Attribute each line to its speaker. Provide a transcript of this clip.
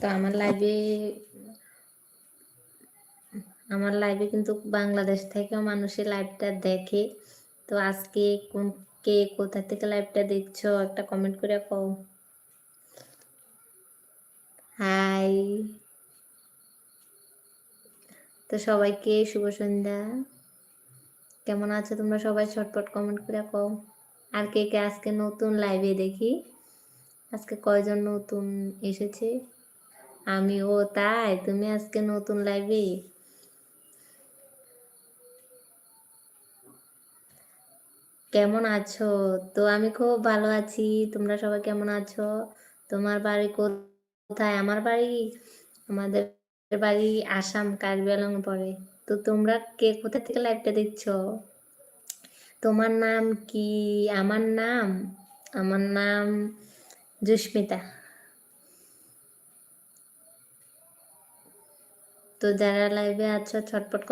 Speaker 1: তো আমার লাইভে কিন্তু বাংলাদেশ থেকেও মানুষের লাইভটা দেখে। তো আজকে কে কোথা থেকে লাইভটা দেখছো একটা কমেন্ট করে কও। হাই, তো সবাইকে শুভ সন্ধ্যা। কেমন আছো তোমরা সবাই? ছটপট কমেন্ট করে কও। আর কে কে আজকে নতুন লাইভে দেখি, আজকে কয়জন নতুন এসেছে? আমি, ও তাই, তুমি আজকে নতুন লাইভে? কেমন আছো? তো আমি খুব ভালো আছি। তোমরা সবাই কেমন আছো? তোমার বাড়ি কোথায়? আমাদের বাড়ি আসাম, কার্বি আংলং পড়ে। তো তোমরা কে কোথা থেকে লাইভটা দেখছো? তোমার নাম কি? আমার নাম জুস্মিতা। তো যারা লাইভে আছো ছটপট